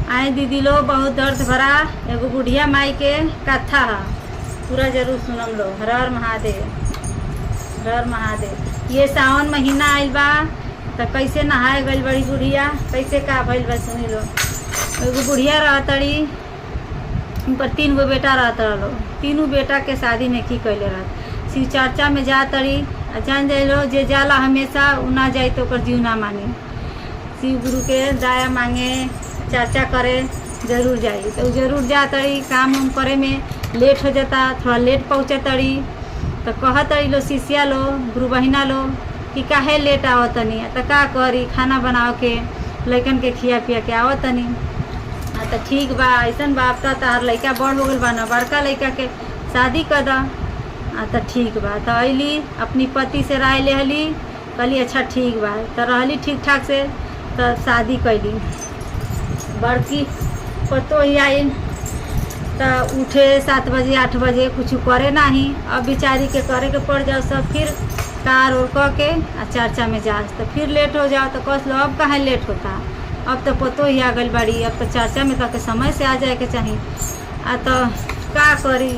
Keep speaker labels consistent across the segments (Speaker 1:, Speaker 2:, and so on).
Speaker 1: आए दीदी लो, बहुत दर्द भरा एगो बुढ़िया माई के कथा है, पूरा जरूर सुनम लो। हर हर महादेव, हर हर महादेव। ये सावन महीना आइल बा तो कैसे नहाए गई बड़ी बुढ़िया, कैसे का भइल बा सुनी लो। एगो बुढ़िया रहतड़ी, उनपर 3 गो बेटा रहत रहो। तीनों बेटा के शादी में की कैले रहत। शिव चर्चा में जा तड़ी, जान जाए लो जे जाला हमेशा उ ना जाए तो ओकर जीव ना मानी। शिव गुरु के दया मांगे, चर्चा करे जरूर जाई तो जरूर जा तड़ी। काम उम करे में लेट हो जाता, थोड़ा लेट पहुँचा तड़ी तो कह तड़ी लो शिष्या लो, गुरु बहिना लो कि काहे लेट आवत तनी, तो का करी, खाना बनाओ के लइकन के खिया पिया के आवत तनी। तो ठीक बा, ऐसा बाप तार लइका बड़ हो गल बा ना, बड़का लइका के शादी कर दा। तो ठीक बा, तो अली अपनी पति से राय ले हली, कहली अच्छा ठीक बा, तो रहली ठीक ठाक से, तो शादी कैली। बड़की पतो ही आई तो उठे 7 बजे 8 बजे, कुछ करे नहीं। अब बेचारी के करे के पड़ जाओ सब, फिर कार और कह के चर्चा में जा तो फिर लेट हो जाओ तो कस लो अब कहाँ लेट होता। अब तो पतो ही आ गई बड़ी, अब तो चर्चा में तक समय से आ जाए के चाहिए। तो का करी।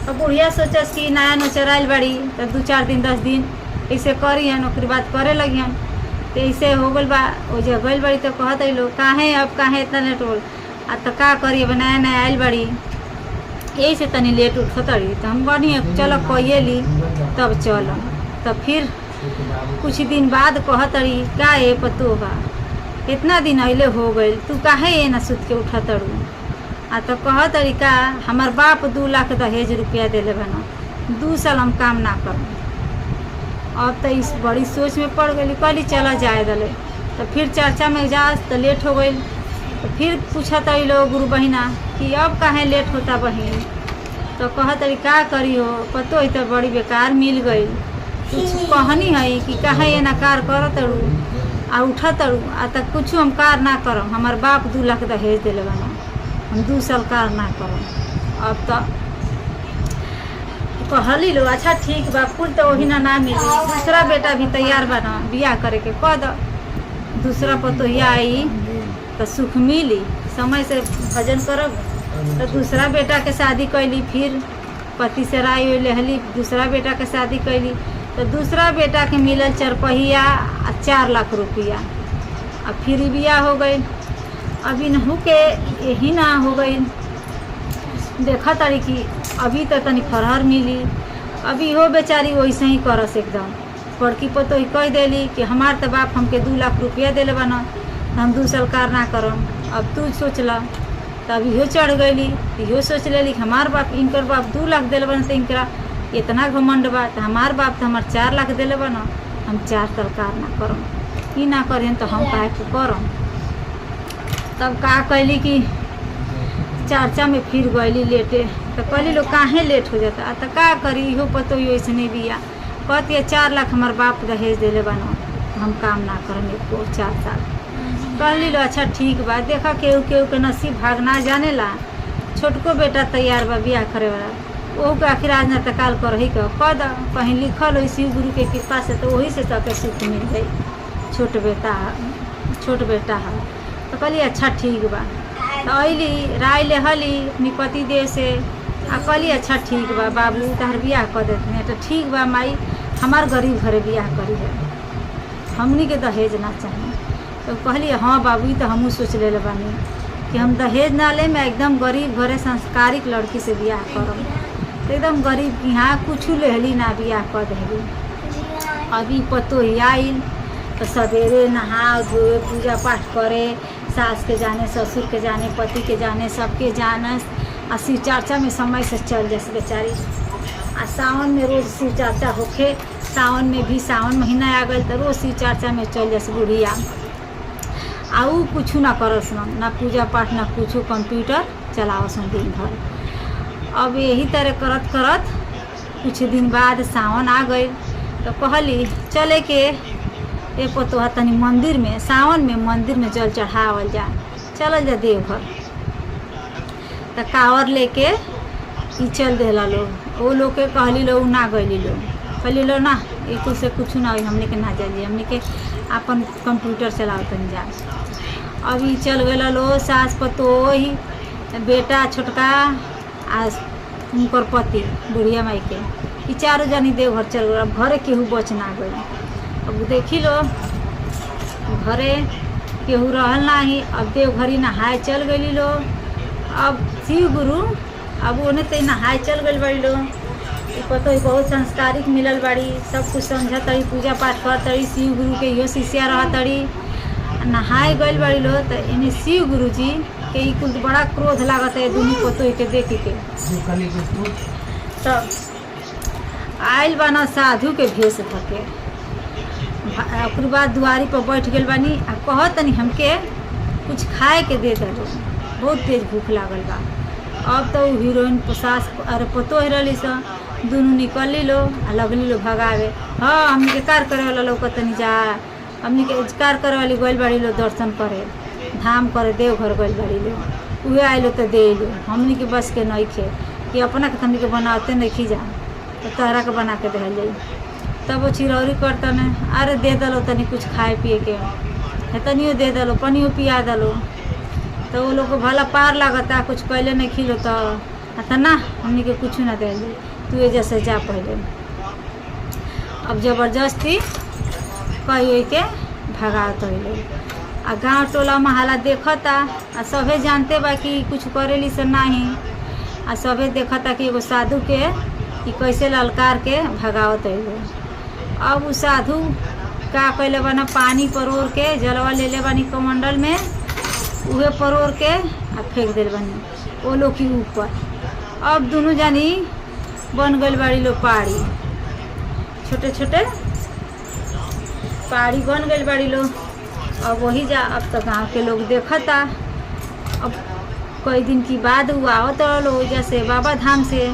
Speaker 1: अब बुढ़िया सोचस कि नया नोचर आयल बड़ी तो 2-4 दिन 10 दिन ऐसे करी हन, ओकरी बात करे लगी हन। तो ऐसे हो गल बा, वो जो गल बड़ी तो कहत लोग काहे अब काहे इतना लेट होल। तो का करी, अब नया नया आयल बड़ी यही से तनी लेट उठतड़ी। तो हम बढ़िया चलो कहिए ली तब चल। तो फिर कुछ दिन बाद कहतड़ी का ए पतो बा, इतना दिन अइले हो गई, तू काहे ये ना सुत के उठतड़ू। तो कहतड़ी का हमार बाप 2 लाख दहेज रुपया दिले बना, 2 साल हम काम ना करूँ। अब तो इस बड़ी सोच में पड़ गई, कहली चला जाए दले। तो फिर चर्चा में जा तो लेट हो गई। तो फिर पूछत लोग गुरु बहिना कि अब काहे लेट होता बहिन। तो कहतड़ी का करी हो, पतो ही तो बड़ी बेकार मिल गई। कुछ कहनी है कि काहे ये नकार करतड़ू आ उठतड़ू। तो कुछ हम कार ना करम, हमार बाप 2 लाख दहेज दिले बना, हम 2 साल कार ना करम। अब तो कहली लो अच्छा ठीक बा, कुल तो वही ना मिली। दूसरा बेटा भी तैयार बना बियाह करे के, कह दो दूसरा पतोहिया आई तो सुख मिली, समय से भजन करब। तो दूसरा बेटा के शादी कैली, फिर पति से राय लेहली, दूसरा बेटा के शादी कैली। तो दूसरा बेटा के मिलल 4 पहिया 4 लाख रुपया। अब फिर बियाह हो गई। अभी नहू के यही ना हो गई, देखा तारी कि अभी तो तनी फरहर मिली। अभी हो बेचारी वैसे ही करस एकदम। बड़की पतो ही कह देली कि हमार तो बाप हमके 2 लाख रुपया दिले बना, हम 2 साल कार ना करम। अब तू सोचला। तो अभी इहो चढ़ गईली, इहो सोच लेली कि हमार बाप, इनकर बाप 2 लाख दिले बना, तो इनकरा इतना घमंड बा। तो हमार बाप तो हमार 4 लाख दिले बना, हम 4 साल कार ना करम। ई ना करें तो हम काहे के करम। तब का कैली कि चर्चा में फिर गईली लेटे। तो कहली लोग काहे लेट हो जाता। तो का करी, इहो पतो ही ऐसने बिया। कहती है 4 लाख हमार बाप दहेज दिले बना, हम काम ना करम एको 4 साल। कहली लो अच्छा ठीक बा, देखा केहू केहू के नसीब भाग ना जाने ला। छोटको बेटा तैयार बा बियाह करे वाला, ओहू के आखिर आज ना तकाल कर ही कह द, कहीं लिखल हो शिव गुरु के कृपा से, तो वही से सबके सुख मिल गई। छोट बेटा है। तो कहली अच्छा ठीक बा। तो अली राय लेहली अपनी पति देव से, आ कहली अच्छा ठीक बा बाबू तहर बियाह कर देते। तो ठीक बा माई, हमार गरीब घरे बियाह करी है, हमनी के दहेज ना चाहिए। तो कहली हाँ बाबू, तो हमहूँ सोच ले बानी कि हम दहेज ना ले, मैं एकदम गरीब घरे संस्कारिक लड़की से बियाह करम। तो एकदम गरीब की हाँ कुछ लेहली ना, बियाह कर देली। अभी पतो ही आइल तो सवेरे नहा धोए पूजा पाठ करे, सास के जाने, ससुर के जाने, पति के जाने, सबके जाने। आ शिव चर्चा में समय से चल जैसे बेचारी। आ सावन में रोज शिव चर्चा होखे, सावन में भी सावन महीना आ गई तो रोज शिव चर्चा में चल जैसे बुढ़िया। आ ऊ कुछ ना करस ना पूजा पाठ ना कुछ, कंप्यूटर चलावस दिन भर। अब यही तरह करत करत कुछ दिन बाद सावन आ गई। तो कहली चले के ये पतो तनी मंदिर में, सावन में मंदिर में जल चढ़ावल जा, चलल जा देवघर। तो कांवर लेके ई चल देला लोग। वो लोग के कहली लोग ना गईली लोग, कहली लो ना ये तो से कुछ ना, हमने के ना जाइए, हमने के अपन कंप्यूटर चलाओ तन जा। अभी चल गए लो सास पतोही बेटा छोटका आ उनकर पति बुढ़िया माई के ई चारों जनी देवघर चल गए। अब घरे केहू बच ना गई। अब देखी लो घरे केहू रहल नाही। अब देवघरी नहाए चल गई लो। अब शिव गुरु अब उन्हें तो नहाए चल गई बड़ी लो। पतो ही बहुत संस्कारिक मिलल बाड़ी, सब कुछ समझ तड़ी, पूजा पाठ कर तड़ी, शिव गुरु के यो शिष्या रह तड़ी। नहाए गई बड़ी लो तो इन्हें शिव गुरु जी के ई कुल बड़ा क्रोध लागत है दुनू पतो के देख के। तब आयल बाना साधु के भेष धके। ओकर बाद दुआरी पर बैठ गए बानी आ कहत तनी हमके कुछ खाए के दे दो, बहुत तेज भूख लागल बा। अब तो हीरोइन सास अरे पतो ही रही सा दुनू निकली लो आ लगली लो भगावे। हाँ हमनी के कार करे वाला लोग तनी जा, हमनी के कार करे वाली गइल बाड़ी लो दर्शन करे, धाम करे, देवघर गइल बाड़ी लो। उहे आइलो तो दे लो। हमनी के बस के नहीं खे कि अपना के हमनी के बनाते नहीं खी जा तो तहरा के बना के दे जाई। तब वो चिरौरी करता ने अरे दे दलो तनी कुछ खाए पिए के, तनियो दे दलो, पनियो पिया दलो। तो वो लोग को भला पार लागता कुछ पहले नहीं खिलो तो ना हमनी के कुछ ना दे दे, तू जैसे जा पहले। अब जबरदस्ती कही के भगात हो। आ गाँव टोला महला देखता आ सभे जानते बा कि कुछ करेली से नहीं। आ सभे देखता कि एगो साधु के कि कैसे ललकार के भगावत है। अब उ साधु का कैले बना पानी परोर के जलवा ले ले बानी कमंडल में, उहे परोर के आ फेंक दिल बानी वो लोग के ऊपर। अब दोनों जानी बन गई बाड़ी लो पहाड़ी, छोटे छोटे पहाड़ी बन गई बाड़ी लो। अब वही जा अब तो गांव के लोग देखता। अब कई दिन की बाद हुआ आवत लो जैसे बाबा धाम से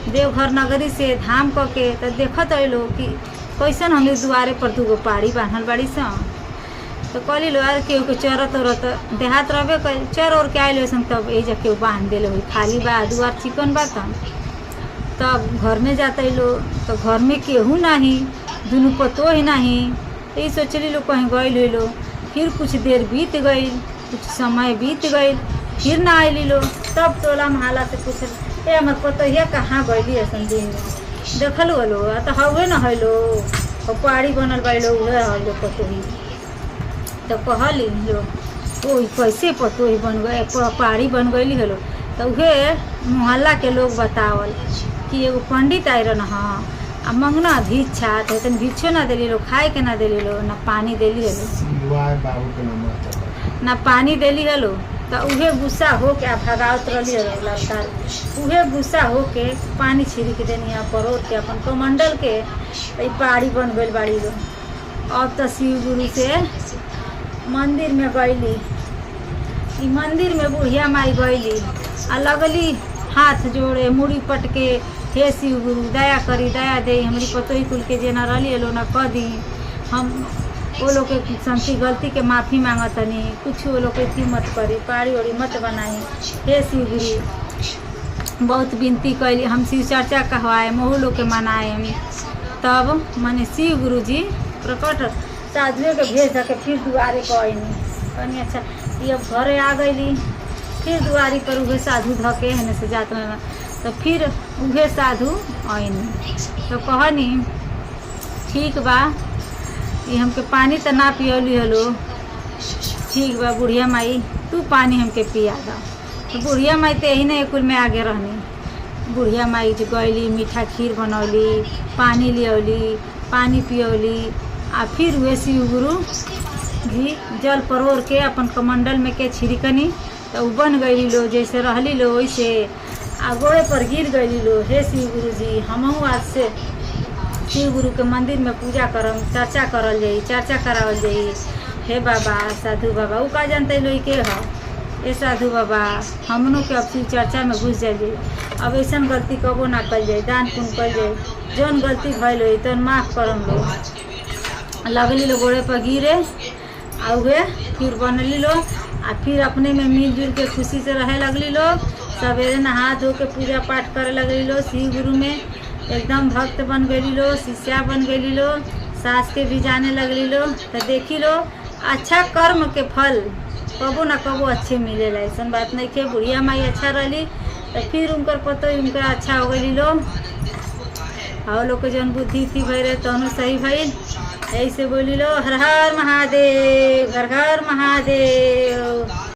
Speaker 1: देवघर नगरी से धाम क के तो देखत लो कि कैसन हमने दुआरे पर दूगो पहाड़ी बांधल बाड़ी सा। तो कहली लो यार केहू के चरत उरत देहात रहे कर चर और के आयल वैसन तब ये केहू बांध दिल हो खाली बा दुआर चिकन बा। तब घर में जाता लो तो घर में केहू नहीं, दुनू पतो ही नहीं। तो ये सोचली लो कहीं गई लो। फिर कुछ देर बीत गई, कुछ समय बीत गई, फिर ना आयली लो। तब टोला महला से पूछल ए हमार पतोहिया कहाँ गईली ऐसा दिन में देखल लो तो हवे न हलो पहाड़ी बनल बाड़ी लो उहे हलो पतोही। तो कहली लो ओ कैसे पतोही बन गए पहाड़ी बन गईली हलो। तो उहे मोहल्ला के लोग बतावल कि एगो पंडित आए रहा हाँ आ मंगना भिक्षा तो तन भिक्षो ना दिली लो, खाए के ना दिली लो, ना पानी दिली हलो, ना पानी दिली हलो। तो उहे गुस्सा हो के भगावत रही ललकार, उहे गुस्सा हो के पानी छिड़क देनी परोर के अपन कमंडल के पहाड़ी बन गई बाड़ी लो। अब तो शिव गुरु से मंदिर में गईली, मंदिर में बुढ़िया माई गईली आ लगली हाथ जोड़े मुड़ी पटके हे शिव गुरु दया करी दया दे हमारी पतोही कुल के जेना रही लो ना कह दी। हम वो लोग के संती गलती के माफ़ी मांगतनी, कुछ वो लोग के मत करी, पहाड़ी ओड़ी मत बनाई। हे शिव गुरु बहुत विनती कैली, हम शिव चर्चा कहवाए महू लोग के मनाए। तब माने शिव गुरु जी प्रकट साधुए के भेज धके फिर दुआरे कहनी कहनी अच्छा ये अब घरे आ गईली। फिर दुआरी पर उहे साधु धके हने से जात में तो फिर उहे साधु आईनी। तो कहनी ठीक बा ये हमके पानी तो ना पियली हलो, ठीक बा बुढ़िया माई तू पानी हमके पिया दा। तो बुढ़िया माई तो यही ना कुल में आगे रहनी। बुढ़िया माई जो गईली मीठा खीर बनौली, पानी लियौली, पानी पियौली आ फिर हुए शिव गुरु जी जल परोर के अपन कमंडल में के छिड़कनी। तो उ बन गई लो जैसे रहली लो वैसे आ गोड़े पर गिर गई लो। हे शिव गुरु जी हमहू आज से शिव गुरु के मंदिर में पूजा करम, चर्चा करल जाई, चर्चा करावल जाई। हे बाबा साधु बाबा उ का जानते लो के ह ए साधु बाबा हमनों के अब शिव चर्चा में घुस जाइए। अब ऐसा गलती कबो ना कल जाए, दान पुण्य कल जाए, जौन गलती भइल हो तो माफ़ करम लो। लगली लो गोड़े पर गिरे आ उहे फिर बनली लो आ फिर अपने में मिलजुल के खुशी से रहे लगली लो। सवेरे नहा धो के पूजा पाठ करे लगली लो, शिव गुरु में एकदम भक्त बन गई लो, शिष्या बन गई लो, सास के भी जाने लगली लो। तो देखी लो अच्छा कर्म के फल कबो ना कबो अच्छे मिलेला, ऐसा बात नहीं के बुढ़िया माई अच्छा रही तो फिर उनकर पतो उनका अच्छा हो गई लोग और लोग के जौन बुद्धि थी भाई रहे तहनु सही भाई ऐसे बोली लो हर हर महादेव, हर हर महादेव।